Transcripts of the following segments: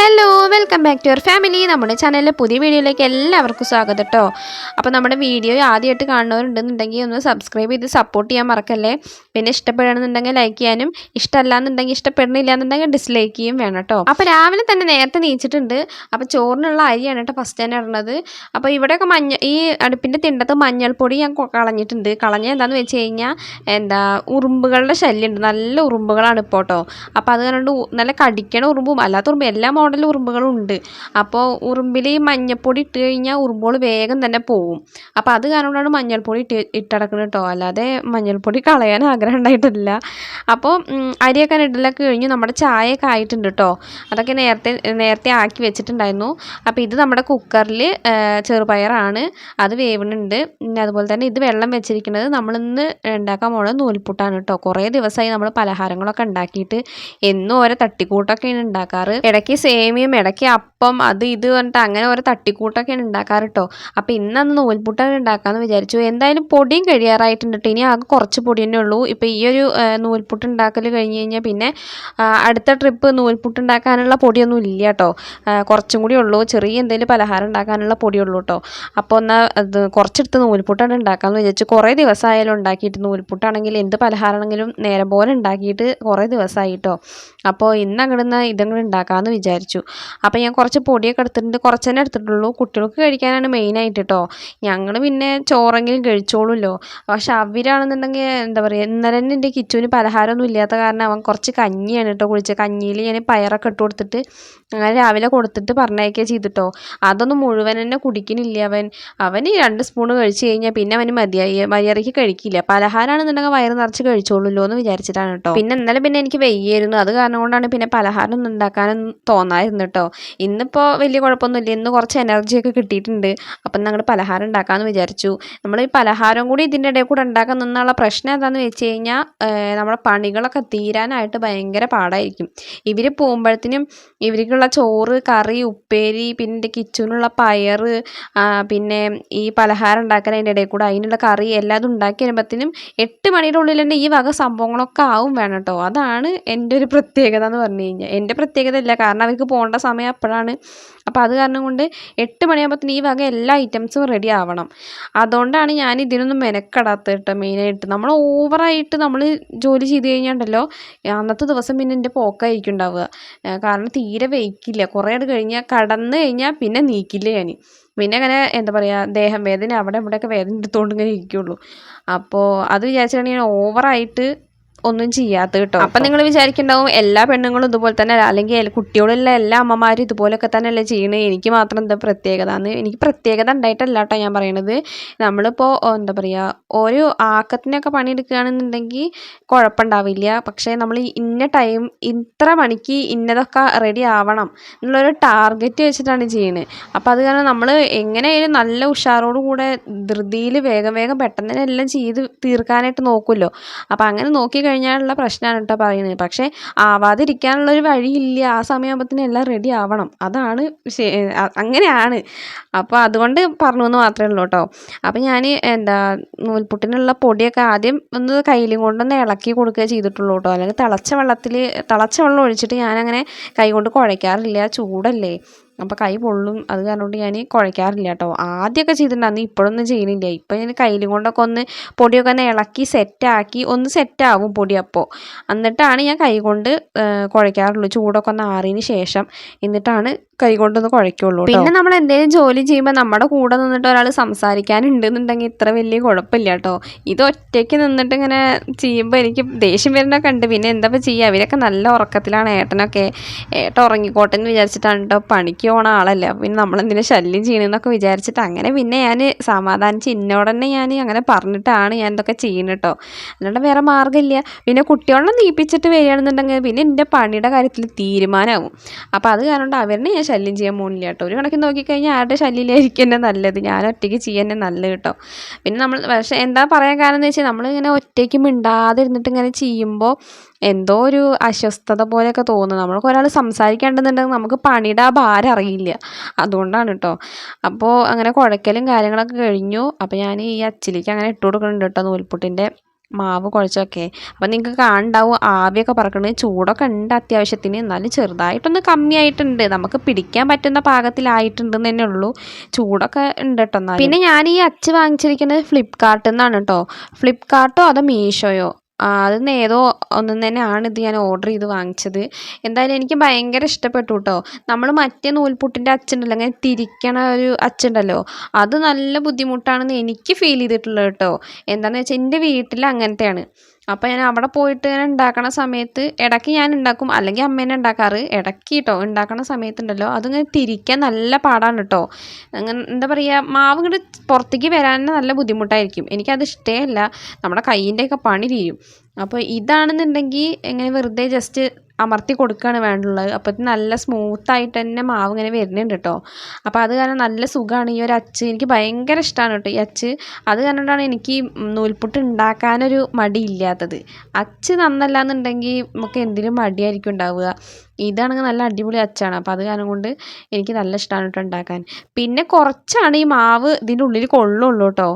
Hello welcome back to your family. നമ്മുടെ ചാനലിലെ പുതിയ വീഡിയോയിലേക്ക് എല്ലാവർക്കും സ്വാഗതം കേട്ടോ. അപ്പോൾ നമ്മുടെ വീഡിയോ ആദ്യമായിട്ട് കാണുന്നവരുണ്ടെന്നുണ്ടെങ്കിൽ ഒന്ന് സബ്സ്ക്രൈബ് ചെയ്ത് സപ്പോർട്ട് ചെയ്യാൻ മറക്കല്ലേ. പിന്നെ ഇഷ്ടപ്പെടുകയാണെന്നുണ്ടെങ്കിൽ ലൈക്ക് ചെയ്യാനും, ഇഷ്ടമല്ലാന്നുണ്ടെങ്കിൽ ഇഷ്ടപ്പെടുന്നില്ല എന്നുണ്ടെങ്കിൽ ഡിസ്ലൈക്ക് ചെയ്യും വേണം കേട്ടോ. അപ്പോൾ രാവിലെ തന്നെ നേരത്തെ നീച്ചിട്ടുണ്ട്. അപ്പോൾ ചോറിനുള്ള അരിയാണ് കേട്ടോ ഫസ്റ്റ് തന്നെ ഇടുന്നത്. അപ്പോൾ ഇവിടെയൊക്കെ ഈ അടുപ്പിൻ്റെ തിണ്ടത്ത് മഞ്ഞൾപ്പൊടി ഞാൻ കളഞ്ഞിട്ടുണ്ട്. കളഞ്ഞ എന്താണെന്ന് വെച്ച് കഴിഞ്ഞാൽ ഉറുമ്പുകളുടെ ശല്യമുണ്ട്. നല്ല ഉറുമ്പുകളാണ് ഇപ്പോൾ കേട്ടോ. അപ്പോൾ അത് കണ്ട് നല്ല കടിക്കണ ഉറുമ്പും അല്ലാത്ത ഉറുമ്പും എല്ലാ മോഡൽ ഉറുമ്പുകളും ഉണ്ട്. അപ്പോൾ ഉറുമ്പിൽ ഈ മഞ്ഞൾപ്പൊടി ഇട്ട് കഴിഞ്ഞാൽ ഉറുമ്പുകൾ വേഗം തന്നെ പോവും. അപ്പോൾ അത് കാരണമാണ് മഞ്ഞൾപ്പൊടി ഇട്ടടക്കുന്നത് കേട്ടോ. അല്ലാതെ മഞ്ഞൾപ്പൊടി കളയാൻ ആഗ്രഹം ഉണ്ടായിട്ടില്ല. അപ്പോൾ അരിയൊക്കെ ഇടലൊക്കെ കഴിഞ്ഞു. നമ്മുടെ ചായയൊക്കെ ആയിട്ടുണ്ട് കേട്ടോ. അതൊക്കെ നേരത്തെ ആക്കി വെച്ചിട്ടുണ്ടായിരുന്നു. അപ്പോൾ ഇത് നമ്മുടെ കുക്കറിൽ ചെറുപയറാണ്, അത് വേവുന്നുണ്ട്. അതുപോലെ തന്നെ ഇത് വെള്ളം വെച്ചിരിക്കുന്നത് നമ്മളിന്ന് ഉണ്ടാക്കാൻ പോകുന്നത് നൂൽപുട്ടാണ് കേട്ടോ. കുറേ ദിവസമായി നമ്മൾ പലഹാരങ്ങളൊക്കെ ഉണ്ടാക്കിയിട്ട് എന്നും ഓരോ തട്ടിക്കൂട്ടൊക്കെയാണ് ഉണ്ടാക്കാറ്. ഇടയ്ക്ക് സേമിയം, ഇടയ്ക്ക് അപ്പം, അത് ഇത് പറഞ്ഞിട്ട് അങ്ങനെ ഓരോ തട്ടിക്കൂട്ടൊക്കെയാണ് ഉണ്ടാക്കാറ് കേട്ടോ. അപ്പോൾ ഇന്നന്ന് നൂൽപുട്ടാണ് ഉണ്ടാക്കാമെന്ന് വിചാരിച്ചു. എന്തായാലും പൊടിയും കഴിയാറായിട്ടുണ്ട് കേട്ടോ. ഇനി ആകെ കുറച്ച് പൊടി തന്നെ ഉള്ളൂ. ഇപ്പോൾ ഈ ഒരു നൂൽപുട്ട് ഉണ്ടാക്കൽ കഴിഞ്ഞ് കഴിഞ്ഞാൽ പിന്നെ അടുത്ത ട്രിപ്പ് നൂൽപുട്ട് ഉണ്ടാക്കാനുള്ള പൊടിയൊന്നും ഇല്ല കേട്ടോ. കുറച്ചും കൂടി ഉള്ളൂ. ചെറിയ എന്തെങ്കിലും പലഹാരം ഉണ്ടാക്കാനുള്ള പൊടിയുള്ളൂ കേട്ടോ. അപ്പോൾ അത് കുറച്ചെടുത്ത് നൂൽപുട്ടാണ് ഉണ്ടാക്കാമെന്ന് വിചാരിച്ചു. കുറേ ദിവസമായാലും ഉണ്ടാക്കിയിട്ട് നൂൽപുട്ടാണെങ്കിൽ എന്ത് പലഹാരമാണെങ്കിലും നേരം പോലെ ഉണ്ടാക്കിയിട്ട് കുറേ ദിവസമായി കേട്ടോ. അപ്പോൾ ഇന്ന് ഇതങ്ങോട്ട് ഉണ്ടാക്കാമെന്ന് വിചാരിച്ചു. അപ്പോൾ ഞാൻ കുറച്ച് പൊടിയൊക്കെ എടുത്തിട്ടുണ്ട്. കുറച്ച് തന്നെ എടുത്തിട്ടുള്ളൂ. കുട്ടികൾക്ക് കഴിക്കാനാണ് മെയിനായിട്ട് കേട്ടോ. ഞങ്ങൾ പിന്നെ ചോറെങ്കിലും കഴിച്ചോളുമല്ലോ. പക്ഷെ അവരാണെന്നുണ്ടെങ്കിൽ എന്താ പറയുക, ഇന്നലെ തന്നെ എൻ്റെ കിച്ചുവിന് പലഹാരമൊന്നും ഇല്ലാത്ത കാരണം അവൻ കുറച്ച് കഞ്ഞിയാണ് കേട്ടോ കുടിച്ചത്. കഞ്ഞിയിൽ ഞാൻ പയറൊക്കെ ഇട്ട് കൊടുത്തിട്ട് അങ്ങനെ രാവിലെ കൊടുത്തിട്ട് പറഞ്ഞയക്കുക ചെയ്തിട്ടോ. അതൊന്നും മുഴുവൻ തന്നെ കുടിക്കുന്നില്ല അവന് 2 സ്പൂണ് കഴിച്ച് കഴിഞ്ഞാൽ പിന്നെ അവന് മര്യാദയ്ക്ക് കഴിക്കില്ല. പലഹാരമാണെന്നുണ്ടെങ്കിൽ വയറ് നിറച്ച് കഴിച്ചോളൂല്ലോ എന്ന് വിചാരിച്ചിട്ടാണ് കേട്ടോ. പിന്നെ ഇന്നലെ പിന്നെ എനിക്ക് വയ്യായിരുന്നു. അത് കാരണം കൊണ്ടാണ് പിന്നെ പലഹാരം ഒന്നും ഉണ്ടാക്കാനും തോന്നായിരുന്നു കേട്ടോ. ഇന്നിപ്പോൾ വലിയ കുഴപ്പമൊന്നുമില്ല. ഇന്ന് കുറച്ച് എനർജിയൊക്കെ കിട്ടിയിട്ടുണ്ട്. അപ്പം ഞങ്ങൾ പലഹാരം ഉണ്ടാക്കാമെന്ന് വിചാരിച്ചു. നമ്മൾ ഈ പലഹാരം കൂടി ഇതിൻ്റെ ഇടയിൽ കൂടെ ഉണ്ടാക്കാൻ നിന്നുള്ള പ്രശ്നം എന്താണെന്ന് വെച്ച് കഴിഞ്ഞാൽ നമ്മുടെ പണികളൊക്കെ തീരാനായിട്ട് ഭയങ്കര പാടായിരിക്കും. ഇവർ പോകുമ്പോഴത്തേനും ഇവർക്കുള്ള ചോറ്, കറി, ഉപ്പേരി, പിന്നെ കിച്ചണിലുള്ള പയർ, പിന്നെ ഈ പലഹാരം ഉണ്ടാക്കാൻ അതിൻ്റെ ഇടയിൽ കൂടെ അതിനുള്ള കറി എല്ലാം ഉണ്ടാക്കി വരുമ്പോഴത്തേനും 8 മണിയുടെ ഉള്ളിൽ തന്നെ ഈ വക സംഭവങ്ങളൊക്കെ ആവും വേണം കേട്ടോ. അതാണ് എൻ്റെ ഒരു പ്രത്യേകത എന്ന് പറഞ്ഞു കഴിഞ്ഞാൽ. എൻ്റെ പ്രത്യേകത ഇല്ല, കാരണം അവർക്ക് പോകേണ്ട സമയം അപ്പോഴാണ്. അപ്പോൾ അത് കാരണം കൊണ്ട് 8 മണിയാകുമ്പോഴത്തേന് ഈ വക എല്ലാ ഐറ്റംസും റെഡി ആവണം. അതുകൊണ്ടാണ് ഞാൻ ഇതിനൊന്നും മെനക്കെടാത്തത് കേട്ടോ. മെയിനായിട്ട് നമ്മൾ ഓവറായിട്ട് നമ്മൾ ജോലി ചെയ്ത് കഴിഞ്ഞാണ്ടല്ലോ അന്നത്തെ ദിവസം പിന്നെ എൻ്റെ പോക്കായിരിക്കും ഉണ്ടാവുക. കാരണം തീരെ വെയ്ക്കില്ല. കുറേ കഴിഞ്ഞാൽ കടന്നു കഴിഞ്ഞാൽ പിന്നെ നീക്കില്ല ഞാൻ. പിന്നെ അങ്ങനെ എന്താ പറയുക, ദേഹം വേദന അവിടെ ഇവിടെയൊക്കെ വേദന എടുത്തുകൊണ്ട് ഇങ്ങനെ ഇരിക്കുള്ളൂ. അപ്പോൾ അത് വിചാരിച്ചിട്ടാണ് ഞാൻ ഓവറായിട്ട് ഒന്നും ചെയ്യാത്ത കേട്ടോ. അപ്പം നിങ്ങൾ വിചാരിക്കുന്നുണ്ടാവും എല്ലാ പെണ്ണുങ്ങളും ഇതുപോലെ തന്നെ, അല്ലെങ്കിൽ കുട്ടികളുള്ള എല്ലാ അമ്മമാരും ഇതുപോലൊക്കെ തന്നെയല്ലേ ചെയ്യണേ, എനിക്ക് മാത്രം എന്താ പ്രത്യേകത എന്ന്. എനിക്ക് പ്രത്യേകത ഉണ്ടായിട്ടല്ല കേട്ടോ ഞാൻ പറയണത്. നമ്മളിപ്പോൾ എന്താ പറയുക, ഒരു ആക്കത്തിനൊക്കെ പണിയെടുക്കുകയാണെന്നുണ്ടെങ്കിൽ കുഴപ്പമുണ്ടാവില്ല. പക്ഷേ നമ്മൾ ഇന്ന ടൈം ഇത്ര മണിക്ക് ഇന്നതൊക്കെ റെഡി ആവണം എന്നുള്ളൊരു ടാർഗറ്റ് വെച്ചിട്ടാണ് ചെയ്യുന്നത്. അപ്പോൾ അത് കാരണം നമ്മൾ എങ്ങനെയായാലും നല്ല ഉഷാറോട് കൂടെ ധൃതിയിൽ വേഗം പെട്ടെന്ന് തന്നെ എല്ലാം ചെയ്ത് തീർക്കാനായിട്ട് നോക്കുമല്ലോ. അപ്പോൾ അങ്ങനെ നോക്കി കഴിഞ്ഞാലുള്ള പ്രശ്നമാണ് കേട്ടോ പറയുന്നത്. പക്ഷേ ആവാതിരിക്കാനുള്ളൊരു വഴിയില്ല. ആ സമയമാകുമ്പോഴത്തേനും എല്ലാം റെഡി ആവണം. അതാണ് അങ്ങനെയാണ്. അപ്പോൾ അതുകൊണ്ട് പറഞ്ഞു എന്ന് മാത്രമേ ഉള്ളൂ കേട്ടോ. അപ്പോൾ ഞാൻ നൂൽപുട്ടിനുള്ള പൊടിയൊക്കെ ആദ്യം ഒന്ന് കയ്യിലും കൊണ്ടൊന്ന് ഇളക്കി കൊടുക്കുക ചെയ്തിട്ടുള്ളൂ കേട്ടോ. അല്ലെങ്കിൽ തിളച്ച വെള്ളം ഒഴിച്ചിട്ട് ഞാനങ്ങനെ കൈ കൊണ്ട് കുഴയ്ക്കാറില്ല. ചൂടല്ലേ, അപ്പോൾ കൈ പൊള്ളും. അത് കാരണം കൊണ്ട് ഞാൻ കുഴയ്ക്കാറില്ല കേട്ടോ. ആദ്യമൊക്കെ ചെയ്തിട്ടുണ്ടായിരുന്നു, ഇപ്പോഴൊന്നും ചെയ്യുന്നില്ല. ഇപ്പോൾ ഞാൻ കയ്യിലും കൊണ്ടൊക്കെ ഒന്ന് പൊടിയൊക്കെ ഒന്ന് ഇളക്കി സെറ്റാക്കി ഒന്ന് സെറ്റാവും പൊടി. അപ്പോൾ എന്നിട്ടാണ് ഞാൻ കൈ കൊണ്ട് കുഴയ്ക്കാറുള്ളൂ. ചൂടൊക്കെ ഒന്ന് ആറിയതിന് ശേഷം എന്നിട്ടാണ് കൈ കൊണ്ടൊന്ന് കുഴയ്ക്കുള്ളൂ. പിന്നെ നമ്മൾ എന്തെങ്കിലും ജോലി ചെയ്യുമ്പോൾ നമ്മുടെ കൂടെ നിന്നിട്ട് ഒരാൾ സംസാരിക്കാനുണ്ടെന്നുണ്ടെങ്കിൽ ഇത്ര വലിയ കുഴപ്പമില്ല കേട്ടോ. ഇത് ഒറ്റയ്ക്ക് നിന്നിട്ട് ഇങ്ങനെ ചെയ്യുമ്പോൾ എനിക്ക് ദേഷ്യം വരുന്നൊക്കെ ഉണ്ട്. പിന്നെ എന്താ ചെയ്യുക, അവരൊക്കെ നല്ല ഉറക്കത്തിലാണ്. ഏട്ടൻ ഉറങ്ങിക്കോട്ടെ എന്ന് വിചാരിച്ചിട്ടാണ് കേട്ടോ. പണിക്ക് പോണ ആളല്ലേ, പിന്നെ നമ്മളെന്തിനാ ശല്യം ചെയ്യണമെന്നൊക്കെ വിചാരിച്ചിട്ട് അങ്ങനെ പിന്നെ ഞാൻ സമാധാനിച്ച് എന്നോട് തന്നെ ഞാൻ അങ്ങനെ പറഞ്ഞിട്ടാണ് ഞാൻ ഇതൊക്കെ ചെയ്യുന്നത് കേട്ടോ. അല്ലാണ്ട് വേറെ മാർഗ്ഗമില്ല. പിന്നെ കുട്ടികളെ നീപ്പിച്ചിട്ട് വരികയാണെന്നുണ്ടെങ്കിൽ പിന്നെ എൻ്റെ പണിയുടെ കാര്യത്തിൽ തീരുമാനമാകും. അപ്പോൾ അത് കാരണം അവരെ ഞാൻ ശല്യം ചെയ്യാൻ പോകുന്നില്ല കേട്ടോ. ഒരു കണക്കിന് നോക്കിക്കഴിഞ്ഞാൽ ആരുടെ ശല്യമില്ലായിരിക്കും തന്നെ നല്ലത്. ഞാൻ ഒറ്റയ്ക്ക് ചെയ്യാൻ തന്നെ നല്ലത് കേട്ടോ. പിന്നെ നമ്മൾ പക്ഷേ എന്താ പറയാൻ കാരണം എന്ന് വെച്ചാൽ നമ്മളിങ്ങനെ ഒറ്റയ്ക്ക് മിണ്ടാതെ ഇരുന്നിട്ട് ഇങ്ങനെ ചെയ്യുമ്പോൾ എന്തോ ഒരു അസ്വസ്ഥത പോലെയൊക്കെ തോന്നുന്നു. നമ്മൾക്ക് ഒരാൾ സംസാരിക്കേണ്ടെന്നുണ്ടെങ്കിൽ നമുക്ക് പണിയുടെ ആ ഭാരം അറിയില്ല. അതുകൊണ്ടാണ് കേട്ടോ. അപ്പോൾ അങ്ങനെ കുഴക്കലും കാര്യങ്ങളൊക്കെ കഴിഞ്ഞു. അപ്പോൾ ഞാൻ ഈ അച്ചിലേക്ക് അങ്ങനെ ഇട്ട് കൊടുക്കുന്നുണ്ട് കേട്ടോ നൂൽപുട്ടിൻ്റെ മാവ് കുഴച്ചൊക്കെ. അപ്പം നിങ്ങൾക്ക് കാണണ്ടാവും ആവിയൊക്കെ പറക്കണത്. ചൂടൊക്കെ ഉണ്ട് അത്യാവശ്യത്തിന്, എന്നാലും ചെറുതായിട്ടൊന്ന് കമ്മിയായിട്ടുണ്ട്. നമുക്ക് പിടിക്കാൻ പറ്റുന്ന പാകത്തിലായിട്ടുണ്ടെന്ന് തന്നെ ഉള്ളൂ. ചൂടൊക്കെ ഉണ്ട് കേട്ടോ. എന്നാൽ പിന്നെ ഞാൻ ഈ അച്ച് വാങ്ങിച്ചിരിക്കുന്നത് ഫ്ലിപ്കാർട്ടിൽ നിന്നാണ് കേട്ടോ. ഫ്ലിപ്കാർട്ടോ അതോ മീഷോയോ അതിന്ന് ഏതോ ഒന്നും തന്നെയാണ് ഇത് ഞാൻ ഓർഡർ ചെയ്ത് വാങ്ങിച്ചത്. എന്തായാലും എനിക്ക് ഭയങ്കര ഇഷ്ടപ്പെട്ടു കേട്ടോ. നമ്മൾ മറ്റേ നൂൽപുട്ടിൻ്റെ അച്ചുണ്ടല്ലോ, അങ്ങനെ തിരിക്കണ ഒരു അച്ചുണ്ടല്ലോ, അത് നല്ല ബുദ്ധിമുട്ടാണെന്ന് എനിക്ക് ഫീൽ ചെയ്തിട്ടുള്ളത് കേട്ടോ. എന്താണെന്ന് വെച്ചാൽ എൻ്റെ വീട്ടിൽ അങ്ങനത്തെയാണ്. അപ്പോൾ ഞാൻ അവിടെ പോയിട്ട് ഇങ്ങനെ ഉണ്ടാക്കണ സമയത്ത് ഇടയ്ക്ക് ഞാൻ ഉണ്ടാക്കും, അല്ലെങ്കിൽ അമ്മേനെ ഉണ്ടാക്കാറ്. ഇടയ്ക്ക് കേട്ടോ ഉണ്ടാക്കണ സമയത്തുണ്ടല്ലോ അതിങ്ങനെ തിരിക്കാൻ നല്ല പാടാണ് കേട്ടോ. അങ്ങനെ എന്താ പറയുക, മാവ് ഇങ്ങോട്ട് പുറത്തേക്ക് വരാൻ നല്ല ബുദ്ധിമുട്ടായിരിക്കും. എനിക്കത് ഇഷ്ടമല്ല. നമ്മുടെ കയ്യിൻ്റെയൊക്കെ പണി തീരും. അപ്പോൾ ഇതാണെന്നുണ്ടെങ്കിൽ ഇങ്ങനെ വെറുതെ ജസ്റ്റ് അമർത്തി കൊടുക്കുകയാണ് വേണ്ടുള്ളത്. അപ്പോൾ ഇത് നല്ല സ്മൂത്തായിട്ട് തന്നെ മാവ് ഇങ്ങനെ വരുന്നുണ്ട് കേട്ടോ. അപ്പോൾ അത് കാരണം നല്ല സുഖമാണ് ഈ ഒരു അച്ച്. എനിക്ക് ഭയങ്കര ഇഷ്ടമാണ് കേട്ടോ ഈ അച്ച്. അത് കാരണമാണ് എനിക്ക് നൂൽപുട്ട് ഉണ്ടാക്കാനൊരു മടിയില്ലാത്തത്. അച്ച് നന്നല്ല എന്നുണ്ടെങ്കിൽ നമുക്ക് എന്തിനും മടിയായിരിക്കും ഉണ്ടാവുക. ഇതാണെങ്കിൽ നല്ല അടിപൊളി അച്ചാണ്. അപ്പോൾ അത് കാരണം കൊണ്ട് എനിക്ക് നല്ല ഇഷ്ടമാണ് കേട്ടോ ഉണ്ടാക്കാൻ. പിന്നെ കുറച്ചാണ് ഈ മാവ് ഇതിൻ്റെ ഉള്ളിൽ കൊള്ളുള്ളൂ കേട്ടോ.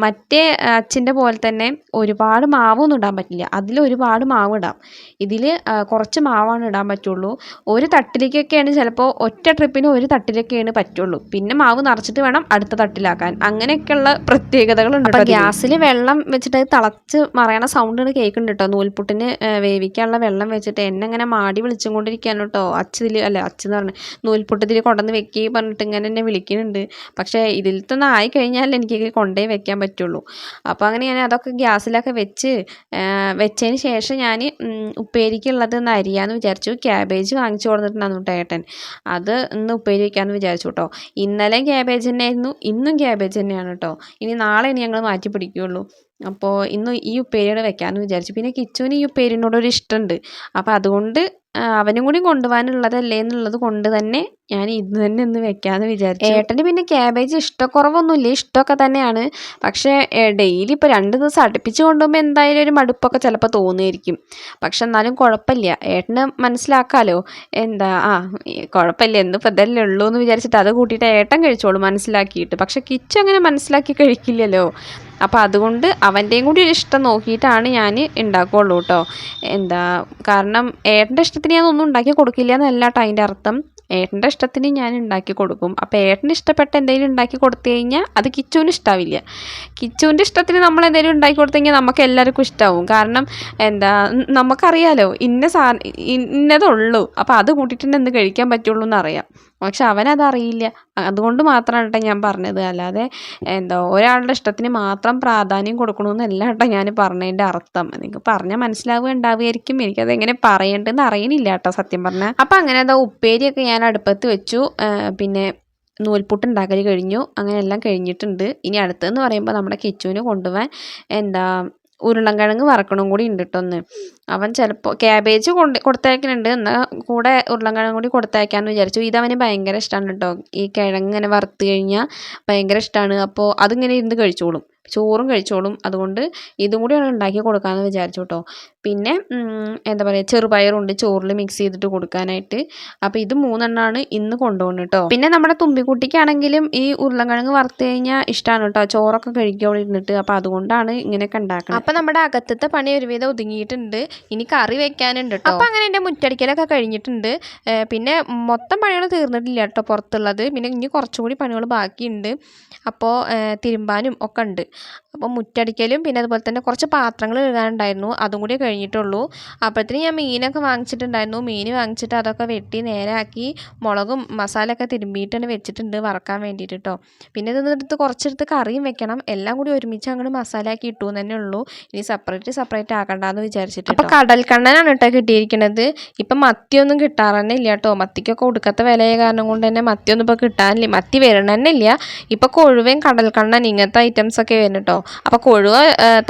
മറ്റേ അച്ചിൻ്റെ പോലെ തന്നെ ഒരുപാട് മാവൊന്നും ഇടാൻ പറ്റില്ല. അതിൽ ഒരുപാട് മാവ് ഇടാം. ഇതിൽ കുറച്ച് മാവാണ് ഇടാൻ പറ്റുള്ളൂ. ഒരു തട്ടിലേക്കൊക്കെയാണ് ചിലപ്പോൾ ഒറ്റ ട്രിപ്പിന് ഒരു തട്ടിലൊക്കെയാണ് പറ്റുള്ളൂ. പിന്നെ മാവ് നിറച്ചിട്ട് വേണം അടുത്ത തട്ടിലാക്കാൻ. അങ്ങനെയൊക്കെയുള്ള പ്രത്യേകതകളുണ്ട്. അപ്പോൾ ഗ്യാസിൽ വെള്ളം വെച്ചിട്ട് തിളച്ച് മറയണ സൗണ്ട് കേൾക്കുന്നുണ്ട് കേട്ടോ. നൂൽപുട്ടിന് വേവിക്കാനുള്ള വെള്ളം വെച്ചിട്ട് എന്നെ ഇങ്ങനെ മാടി വിളിച്ചും കൊണ്ടിരിക്കുകയാണ് കേട്ടോ. അച്ചിൽ അല്ല അച്ചെന്ന് പറഞ്ഞ് നൂൽപുട്ടത്തിൽ കൊണ്ടുവന്ന് വെക്കുക പറഞ്ഞിട്ട് ഇങ്ങനെ എന്നെ വിളിക്കുന്നുണ്ട്. പക്ഷേ ഇതിൽ തന്നെ ആയിക്കഴിഞ്ഞാൽ എനിക്ക് കൊണ്ടുപോയി വെക്കാൻ പറ്റുള്ളൂ. അപ്പോൾ അങ്ങനെ ഞാൻ അതൊക്കെ ഗ്യാസിലൊക്കെ വെച്ചതിന് ശേഷം ഞാൻ ഉപ്പേരിക്കുള്ളത് ഒന്ന് അരിയാന്ന് വിചാരിച്ചു. ക്യാബേജ് വാങ്ങിച്ചു കൊടുത്തിട്ടുണ്ടായിരുന്നു കേട്ടോ ഏട്ടൻ. അത് ഇന്ന് ഉപ്പേരി വയ്ക്കാമെന്ന് വിചാരിച്ചു കേട്ടോ. ഇന്നലെയും ക്യാബേജ് തന്നെയായിരുന്നു, ഇന്നും ക്യാബേജ് തന്നെയാണ് കേട്ടോ. ഇനി നാളെ ഞങ്ങൾ മാറ്റി പിടിക്കുകയുള്ളൂ. അപ്പോൾ ഇന്ന് ഈ ഉപ്പേരിയോടെ വെക്കാമെന്ന് വിചാരിച്ചു. പിന്നെ കിച്ചുവിന് ഈ ഉപ്പേരിനോടൊരു ഇഷ്ടമുണ്ട്. അപ്പോൾ അതുകൊണ്ട് അവനും കൂടി കൊണ്ടുപോകാനുള്ളതല്ലേ എന്നുള്ളത് കൊണ്ട് തന്നെ ഞാൻ ഇത് തന്നെ ഒന്ന് വെക്കാമെന്ന് വിചാരിച്ചു. ഏട്ടന് പിന്നെ ക്യാബേജ് ഇഷ്ടക്കുറവൊന്നുമില്ല, ഇഷ്ടമൊക്കെ തന്നെയാണ്. പക്ഷേ ഡെയിലി ഇപ്പോൾ 2 ദിവസം അടുപ്പിച്ച് കൊണ്ടുപോകുമ്പോൾ എന്തായാലും ഒരു മടുപ്പൊക്കെ ചിലപ്പോൾ തോന്നുമായിരിക്കും. പക്ഷെ എന്നാലും കുഴപ്പമില്ല, ഏട്ടന് മനസ്സിലാക്കാമല്ലോ. എന്താ കുഴപ്പമില്ല, എന്നിപ്പോൾ ഇതല്ലേ ഉള്ളൂ എന്ന് വിചാരിച്ചിട്ട് അത് കൂട്ടിയിട്ട് ഏട്ടൻ കഴിച്ചോളൂ മനസ്സിലാക്കിയിട്ട്. പക്ഷെ കിച്ചു അങ്ങനെ മനസ്സിലാക്കി കഴിക്കില്ലല്ലോ. അപ്പോൾ അതുകൊണ്ട് അവൻ്റെയും കൂടി ഒരു ഇഷ്ടം നോക്കിയിട്ടാണ് ഞാൻ ഉണ്ടാക്കുകയുള്ളൂ കേട്ടോ. കാരണം ഏട്ടൻ്റെ ഇഷ്ടത്തിന് ഞാനൊന്നും ഉണ്ടാക്കി കൊടുക്കില്ല എന്നല്ല കേട്ടോ അതിൻ്റെ അർത്ഥം. ഏട്ടൻ്റെ ഇഷ്ടത്തിന് ഞാൻ ഉണ്ടാക്കി കൊടുക്കും. അപ്പോൾ ഏട്ടന് ഇഷ്ടപ്പെട്ട എന്തെങ്കിലും ഉണ്ടാക്കി കൊടുത്തു കഴിഞ്ഞാൽ അത് കിച്ചുവിന് ഇഷ്ടാവില്ല. കിച്ചുവിൻ്റെ ഇഷ്ടത്തിന് നമ്മൾ എന്തെങ്കിലും ഉണ്ടാക്കി കൊടുത്തു കഴിഞ്ഞാൽ നമുക്ക് എല്ലാവർക്കും ഇഷ്ടമാവും. കാരണം നമുക്കറിയാലോ ഇന്നതുള്ളൂ, അപ്പോൾ അത് കൂട്ടിയിട്ട് എന്ത് കഴിക്കാൻ പറ്റുള്ളൂ എന്നറിയാം. പക്ഷെ അവനതറിയില്ല. അതുകൊണ്ട് മാത്രമാണ് കേട്ടോ ഞാൻ പറഞ്ഞത്. അല്ലാതെ ഒരാളുടെ ഇഷ്ടത്തിന് മാത്രം പ്രാധാന്യം കൊടുക്കണമെന്നല്ല കേട്ടോ ഞാൻ പറഞ്ഞതിൻ്റെ അർത്ഥം. നിങ്ങൾക്ക് പറഞ്ഞാൽ മനസ്സിലാവുകയുണ്ടാവുമായിരിക്കും. എനിക്കതെങ്ങനെ പറയേണ്ടതെന്ന് അറിയണില്ല കേട്ടോ സത്യം പറഞ്ഞാൽ. അപ്പം അങ്ങനെ ഉപ്പേരിയൊക്കെ ഞാൻ അടുപ്പത്ത് വെച്ചു. പിന്നെ നൂൽപുട്ട് ഉണ്ടാക്കൽ കഴിഞ്ഞു. അങ്ങനെ എല്ലാം കഴിഞ്ഞിട്ടുണ്ട്. ഇനി അടുത്തതെന്ന് പറയുമ്പോൾ നമ്മുടെ കിച്ചുവിന് കൊണ്ടുപോകാൻ ഉരുളൻകിഴങ്ങ് വറക്കണം കൂടി ഉണ്ട് കേട്ടോ. അവൻ ചിലപ്പോൾ ക്യാബേജ് കൊടുത്തയക്കുന്നുണ്ട്, എന്നാൽ കൂടെ ഉരുളൻകിഴങ്ങ് കൂടി കൊടുത്തയക്കാമെന്ന് വിചാരിച്ചു. ഇതവന് ഭയങ്കര ഇഷ്ടമാണ് കേട്ടോ. ഈ കിഴങ്ങ് ഇങ്ങനെ വറുത്ത് കഴിഞ്ഞാൽ ഭയങ്കര ഇഷ്ടമാണ്. അപ്പോൾ അതിങ്ങനെ ഇരുന്ന് കഴിച്ചോളും, ചോറും കഴിച്ചോളും. അതുകൊണ്ട് ഇതും കൂടിയാണ് ഉണ്ടാക്കി കൊടുക്കാമെന്ന് വിചാരിച്ചു കേട്ടോ. പിന്നെ എന്താ പറയുക, ചെറുപയറുണ്ട് ചോറിൽ മിക്സ് ചെയ്തിട്ട് കൊടുക്കാനായിട്ട്. അപ്പോൾ ഇത് 3 എണ്ണമാണ് ഇന്ന് കൊണ്ടുപോകുന്നത് കേട്ടോ. പിന്നെ നമ്മുടെ തുമ്പിക്കുട്ടിക്കാണെങ്കിലും ഈ ഉരുളൻകിഴങ്ങ് വറുത്ത് കഴിഞ്ഞാൽ ഇഷ്ടമാണ് കേട്ടോ. ചോറൊക്കെ കഴിക്കോളി ഇരുന്നിട്ട്. അപ്പോൾ അതുകൊണ്ടാണ് ഇങ്ങനെയൊക്കെ ഉണ്ടാക്കുന്നത്. അപ്പോൾ നമ്മുടെ അകത്തത്തെ പണി ഒരുവിധം ഒതുങ്ങിയിട്ടുണ്ട്. ഇനി കറി വെക്കാനുണ്ട് കേട്ടോ. അപ്പോൾ അങ്ങനെ എൻ്റെ മുറ്റടിക്കലൊക്കെ കഴിഞ്ഞിട്ടുണ്ട്. പിന്നെ മൊത്തം പണികൾ തീർന്നിട്ടില്ല കേട്ടോ പുറത്തുള്ളത്. പിന്നെ ഇനി കുറച്ചുകൂടി പണികൾ ബാക്കിയുണ്ട്. അപ്പോൾ തിരുമ്പാനും ഒക്കെ ഉണ്ട്. അപ്പോൾ മുറ്റടിക്കലും പിന്നെ അതുപോലെ തന്നെ കുറച്ച് പാത്രങ്ങൾ കഴുകാനുണ്ടായിരുന്നു, അതും കൂടി കഴിഞ്ഞിട്ടുള്ളൂ. അപ്പോഴത്തേന് ഞാൻ മീനൊക്കെ വാങ്ങിച്ചിട്ടുണ്ടായിരുന്നു. മീൻ വാങ്ങിച്ചിട്ട് അതൊക്കെ വെട്ടി നേരാക്കി മുളകും മസാലയൊക്കെ തിരുമ്പിയിട്ടാണ് വെച്ചിട്ടുണ്ട് വറക്കാൻ വേണ്ടിയിട്ട് കേട്ടോ. പിന്നെ ഇതെടുത്ത് കുറച്ചെടുത്ത് കറിയും വെക്കണം. എല്ലാം കൂടി ഒരുമിച്ച് അങ്ങോട്ട് മസാല ആക്കി ഇട്ടു തന്നെ ഉള്ളൂ. ഇനി സെപ്പറേറ്റ് ആക്കണ്ടെന്ന് വിചാരിച്ചിട്ട്. അപ്പോൾ കടൽക്കണ്ണനാണ് കേട്ടോ കിട്ടിയിരിക്കുന്നത്. ഇപ്പം മത്തിയൊന്നും കിട്ടാറന്നെ ഇല്ല കേട്ടോ. മത്തിക്കൊക്കെ ഒടുക്കത്തെ വിലയെ കാരണം കൊണ്ട് തന്നെ മത്തിയൊന്നും ഇപ്പോൾ കിട്ടാനില്ല. മത്തി വരണം തന്നെ ഇല്ല. ഇപ്പോൾ കൊഴുവയും കടൽക്കണ്ണൻ ഇങ്ങനത്തെ ഐറ്റംസ് ഒക്കെ വരുന്നു കേട്ടോ. അപ്പോൾ കൊഴുവ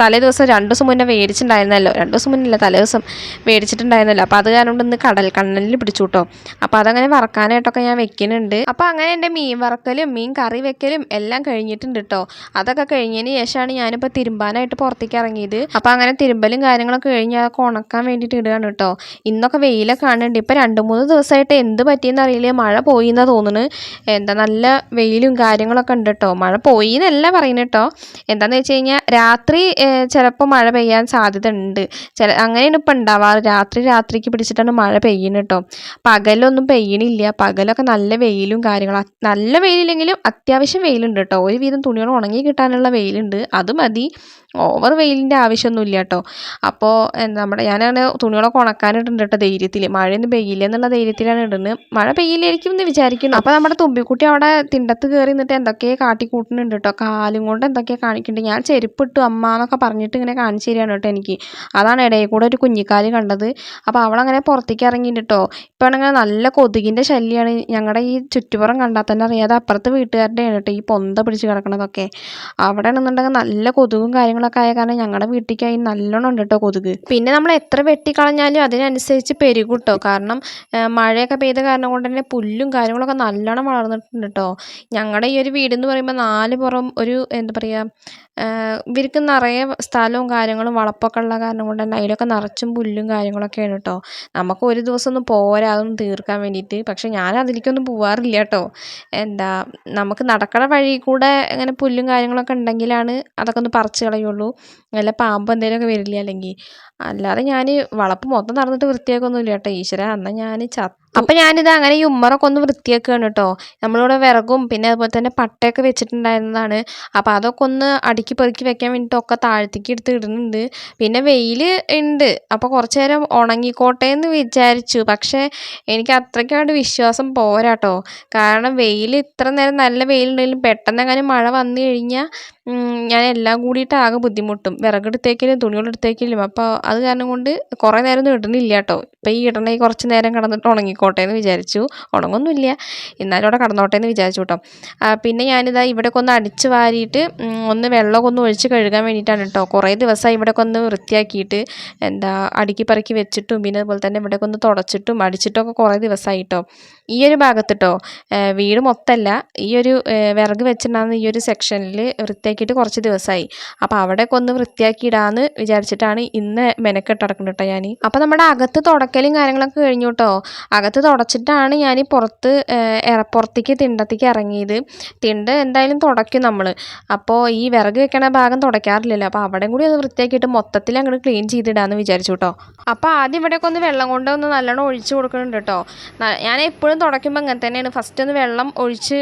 തലേ ദിവസം 2 ദിവസം മുന്നേ മേടിച്ചിട്ടുണ്ടായിരുന്നല്ലോ. 2 ദിവസം മുന്നില്ല തലേ ദിവസം മേടിച്ചിട്ടുണ്ടായിരുന്നല്ലോ. അപ്പോൾ അത് കാരണം കൊണ്ട് ഇന്ന് കടൽ കണ്ണലിൽ പിടിച്ചു കേട്ടോ. അപ്പോൾ അതങ്ങനെ വറക്കാനായിട്ടൊക്കെ ഞാൻ വെക്കുന്നുണ്ട്. അപ്പോൾ അങ്ങനെ എൻ്റെ മീൻ വറക്കലും മീൻ കറി വെക്കലും എല്ലാം കഴിഞ്ഞിട്ടുണ്ട് കേട്ടോ. അതൊക്കെ കഴിഞ്ഞതിന് ശേഷമാണ് ഞാനിപ്പോൾ തിരുമ്പാനായിട്ട് പുറത്തേക്ക് ഇറങ്ങിയത്. അപ്പോൾ അങ്ങനെ തിരുമ്പലും കാര്യങ്ങളൊക്കെ കഴിഞ്ഞ് അതൊക്കെ ഉണക്കാൻ വേണ്ടിയിട്ട് ഇടുകയാണ് കേട്ടോ. ഇന്നൊക്കെ വെയിലൊക്കെ കാണുന്നുണ്ട്. ഇപ്പോൾ 2-3 ദിവസമായിട്ട് എന്ത് പറ്റിയെന്ന് അറിയില്ല, മഴ പോയി എന്നാണ് തോന്നുന്നു. എന്താ നല്ല വെയിലും കാര്യങ്ങളൊക്കെ ഉണ്ട് കേട്ടോ. മഴ പോയി എന്നല്ല പറയുന്നത് കേട്ടോ. എന്താണെന്ന് വെച്ച് കഴിഞ്ഞാൽ രാത്രി ചിലപ്പോൾ മഴ പെയ്യാൻ സാധ്യത ഉണ്ട്. അങ്ങനെയാണ് ഇപ്പം ഉണ്ടാവാറ്. രാത്രിക്ക് പിടിച്ചിട്ടാണ് മഴ പെയ്യുന്നത് കേട്ടോ. പകലൊന്നും പെയ്യണില്ല. പകലൊക്കെ നല്ല വെയിലും കാര്യങ്ങളും, നല്ല വെയിലില്ലെങ്കിലും അത്യാവശ്യം വെയിലുണ്ട് കേട്ടോ. ഒരുവിധം തുണികൾ ഉണങ്ങി കിട്ടാനുള്ള വെയിലുണ്ട്, അത് മതി. ഓവർ വെയിലിൻ്റെ ആവശ്യമൊന്നുമില്ല കേട്ടോ. അപ്പോൾ ഞാനാണ് തുണികളൊക്കെ ഉണക്കാനിട്ടുണ്ട് കേട്ടോ ധൈര്യത്തിൽ. മഴയൊന്നും പെയ്യില്ല എന്നുള്ള ധൈര്യത്തിലാണ് ഇടുന്നത്. മഴ പെയ്യില്ലായിരിക്കും എന്ന് വിചാരിക്കുന്നു. അപ്പോൾ നമ്മുടെ തുമ്പിക്കുട്ടി അവിടെ തിണ്ടത്ത് കയറി നിന്നിട്ട് എന്തൊക്കെയോ കാട്ടിക്കൂട്ടുന്നുണ്ട് കേട്ടോ. കാലും കൊണ്ട് എന്തൊക്കെയോ കാണിക്കുന്നുണ്ട്. ഞാൻ ചെരുപ്പിട്ടു അമ്മ എന്നൊക്കെ പറഞ്ഞിട്ട് ഇങ്ങനെ കാണിച്ചു തരികയാണ് കേട്ടോ എനിക്ക്. അതാണ് ഇടയിൽ കൂടെ ഒരു കുഞ്ഞിക്കാല് കണ്ടത്. അപ്പോൾ അവളങ്ങനെ പുറത്തേക്ക് ഇറങ്ങിയിട്ട് കേട്ടോ. ഇപ്പോൾ ആണെങ്കിൽ നല്ല കൊതുകിൻ്റെ ശല്യമാണ്. ഞങ്ങളുടെ ഈ ചുറ്റുപുറം കണ്ടാൽ തന്നെ അറിയാതെ അപ്പുറത്തെ വീട്ടുകാരുടെയാണ് കേട്ടോ ഈ പൊന്ത പിടിച്ച് കിടക്കണതൊക്കെ. അവിടെ ആണെന്നുണ്ടെങ്കിൽ നല്ല കൊതുകും കാര്യങ്ങളൊക്കെ ആയ കാരണം ഞങ്ങളുടെ വീട്ടിലേക്കായി നല്ലോണം ഉണ്ട് കേട്ടോ കൊതുക്. പിന്നെ നമ്മൾ എത്ര വെട്ടിക്കളഞ്ഞാലും അതിനനുസരിച്ച് പെരുകും കേട്ടോ. കാരണം മഴയൊക്കെ പെയ്ത കാരണം കൊണ്ട് തന്നെ പുല്ലും കാര്യങ്ങളൊക്കെ നല്ലോണം വളർന്നിട്ടുണ്ട് കേട്ടോ. ഞങ്ങളുടെ ഈ ഒരു വീടെന്ന് പറയുമ്പോൾ 4 പുറം ഒരു എന്താ പറയുക, ഇവർക്ക് നിറയെ സ്ഥലവും കാര്യങ്ങളും വളപ്പൊക്കെ ഉള്ള കാരണം കൊണ്ട് തന്നെ അതിലൊക്കെ നിറച്ചും പുല്ലും കാര്യങ്ങളൊക്കെയാണ് കേട്ടോ. നമുക്ക് ഒരു ദിവസം ഒന്നും പോരാ അതൊന്നും തീർക്കാൻ വേണ്ടിയിട്ട്. പക്ഷെ ഞാൻ അതിലേക്കൊന്നും പോവാറില്ല കേട്ടോ. നമുക്ക് നടക്കണ വഴി കൂടെ ഇങ്ങനെ പുല്ലും കാര്യങ്ങളൊക്കെ ഉണ്ടെങ്കിലാണ് അതൊക്കെ ഒന്ന് പറിച്ച് കളയുള്ളൂ. വല്ല പാമ്പ് എന്തെങ്കിലുമൊക്കെ വരില്ല അല്ലെങ്കിൽ. അല്ലാതെ ഞാൻ വളപ്പ് മൊത്തം നടന്നിട്ട് വൃത്തിയാക്കൊന്നുമില്ല കേട്ടോ. ഈശ്വര, എന്നാൽ ഞാൻ ചത്തു. അപ്പം ഞാനിത് അങ്ങനെ ഈ ഉമ്മറൊക്കെ ഒന്ന് വൃത്തിയാക്കുകയാണ് കേട്ടോ. നമ്മളിവിടെ വിറകും പിന്നെ അതുപോലെ തന്നെ പട്ടയൊക്കെ വെച്ചിട്ടുണ്ടായിരുന്നതാണ്. അപ്പോൾ അതൊക്കെ ഒന്ന് അടുക്കി പെറുക്കി വെക്കാൻ വേണ്ടിയിട്ടൊക്കെ താഴത്തേക്ക് എടുത്ത് ഇടുന്നുണ്ട്. പിന്നെ വെയിൽ ഉണ്ട്, അപ്പോൾ കുറച്ച് നേരം ഉണങ്ങിക്കോട്ടെ എന്ന് വിചാരിച്ചു. പക്ഷേ എനിക്ക് അത്രയ്ക്കാണ്ട് വിശ്വാസം പോരാ കേട്ടോ. കാരണം വെയിൽ ഇത്ര നേരം നല്ല വെയിലുണ്ടെങ്കിലും പെട്ടെന്ന് അങ്ങനെ മഴ വന്നു കഴിഞ്ഞാൽ ഞാൻ എല്ലാം കൂടിയിട്ട് ആകെ ബുദ്ധിമുട്ടും. വിറകെടുത്തേക്കലും തുണികളെടുത്തേക്കലും. അപ്പോൾ അത് കാരണം കൊണ്ട് കുറേ നേരം ഒന്നും ഇടണില്ല കേട്ടോ. ഇപ്പോൾ ഈ ഇടണ കുറച്ച് നേരം കിടന്നിട്ട് ഉണങ്ങിക്കോട്ടെ എന്ന് വിചാരിച്ചു. ഉണങ്ങൊന്നുമില്ല, എന്നാലും അവിടെ കിടന്നോട്ടെ എന്ന് വിചാരിച്ചു കേട്ടോ. പിന്നെ ഞാനിതാ ഇവിടെയൊക്കെ ഒന്ന് അടിച്ച് വാരിയിട്ട് ഒന്ന് വെള്ളമൊക്കെ ഒന്ന് ഒഴിച്ച് കഴുകാൻ വേണ്ടിയിട്ടാണ് കേട്ടോ. കുറേ ദിവസമായി ഇവിടെയൊക്കെ ഒന്ന് വൃത്തിയാക്കിയിട്ട് അടുക്കി പറക്കി വെച്ചിട്ടും പിന്നെ അതുപോലെ തന്നെ ഇവിടെയൊക്കെ ഒന്ന് തുടച്ചിട്ടും അടിച്ചിട്ടൊക്കെ കുറേ ദിവസമായി കേട്ടോ. ഈ ഒരു ഭാഗത്ത് കേട്ടോ, വീട് മൊത്തമല്ല, ഈ ഒരു വിറക് വെച്ചിട്ടുണ്ടാകുന്ന ഈ ഒരു സെക്ഷനിൽ വൃത്തിയാക്കിയിട്ട് കുറച്ച് ദിവസമായി. അപ്പോൾ അവിടെയൊക്കെ ഒന്ന് വൃത്തിയാക്കിയിടാമെന്ന് വിചാരിച്ചിട്ടാണ് ഇന്ന് മെനക്കെട്ട് നടക്കുന്നത് കേട്ടോ ഞാൻ. അപ്പോൾ നമ്മുടെ അകത്ത് തുടക്കലും കാര്യങ്ങളൊക്കെ കഴിഞ്ഞു കേട്ടോ. അകത്ത് തുടച്ചിട്ടാണ് ഞാൻ പുറത്തേക്ക് തിണ്ടത്തേക്ക് ഇറങ്ങിയത്. തിണ്ട് എന്തായാലും തുടയ്ക്കും നമ്മൾ. അപ്പോൾ ഈ വിറക് വെക്കണ ഭാഗം തുടയ്ക്കാറില്ലല്ലോ. അപ്പോൾ അവിടെയും കൂടി ഒന്ന് വൃത്തിയാക്കിയിട്ട് മൊത്തത്തിൽ അങ്ങോട്ട് ക്ലീൻ ചെയ്തിടാമെന്ന് വിചാരിച്ചു കേട്ടോ. അപ്പോൾ ആദ്യം ഇവിടെയൊക്കെ ഒന്ന് വെള്ളം കൊണ്ട് ഒന്ന് നല്ലോണം ഒഴിച്ച് കൊടുക്കുന്നുണ്ട് കേട്ടോ. ഞാൻ എപ്പോഴും തുടയ്ക്കുമ്പോൾ അങ്ങനെ തന്നെയാണ്. ഫസ്റ്റ് ഒന്ന് വെള്ളം ഒഴിച്ച്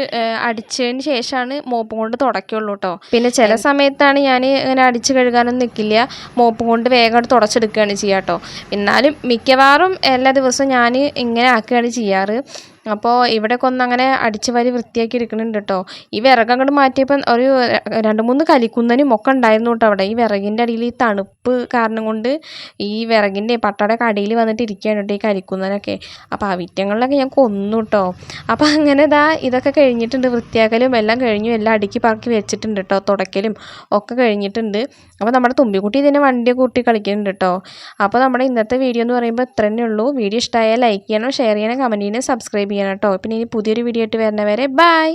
അടിച്ചതിന് ശേഷമാണ് മോപ്പ് കൊണ്ട് തുടയ്ക്കുള്ളൂ കേട്ടോ. പിന്നെ ചില സമയത്താണ് ഞാൻ ഇങ്ങനെ അടിച്ച് കഴുകാനൊന്നും നിൽക്കില്ല, മോപ്പ് കൊണ്ട് വേഗം തുടച്ചെടുക്കുകയാണ് ചെയ്യുക കേട്ടോ. എന്നാലും മിക്കവാറും എല്ലാ ദിവസവും ഞാൻ ഇങ്ങനെ ആക്കുകയാണ് ചെയ്യാറ്. അപ്പോൾ ഇവിടെയൊക്കെ ഒന്ന് അങ്ങനെ അടിച്ച് വാരി വൃത്തിയാക്കി എടുക്കുന്നുണ്ട് കേട്ടോ. ഈ വിറക് അങ്ങോട്ട് മാറ്റിയപ്പം ഒരു 2-3 കലിക്കുന്നനും ഒക്കെ ഉണ്ടായിരുന്നു കേട്ടോ അവിടെ. ഈ വിറകിൻ്റെ അടിയിൽ ഈ തണുപ്പ് കാരണം കൊണ്ട് ഈ വിറകിൻ്റെ പട്ടയുടെയൊക്കെ അടിയിൽ വന്നിട്ട് ഇരിക്കുകയാണ് കേട്ടോ ഈ കലിക്കുന്നനൊക്കെ. അപ്പോൾ ആ വിറ്റങ്ങളിലൊക്കെ ഞാൻ കൊന്നു കേട്ടോ. അപ്പോൾ അങ്ങനെ ഇതൊക്കെ കഴിഞ്ഞിട്ടുണ്ട്. വൃത്തിയാക്കലും എല്ലാം കഴിഞ്ഞു, എല്ലാം അടുക്കി പറക്കി വെച്ചിട്ടുണ്ട് കേട്ടോ. തുടയ്ക്കലും ഒക്കെ കഴിഞ്ഞിട്ടുണ്ട്. അപ്പോൾ നമ്മുടെ തുമ്പിക്കുട്ടി ഇതിനെ വണ്ടിയൊക്കെ കൂട്ടി കളിക്കുന്നുണ്ട് കേട്ടോ. അപ്പോൾ നമ്മുടെ ഇന്നത്തെ വീഡിയോ എന്ന് പറയുമ്പോൾ ഇത്ര തന്നെ ഉള്ളൂ. വീഡിയോ ഇഷ്ടമായാൽ ലൈക്ക് ചെയ്യണം, ഷെയർ ചെയ്യണം, കമൻറ്റ് ചെയ്യണം, സബ്സ്ക്രൈബ് ചെയ്യണം കേട്ടോ. പിന്നെ ഇനി പുതിയൊരു വീഡിയോ ആയിട്ട് വരുന്നവരെ ബൈ.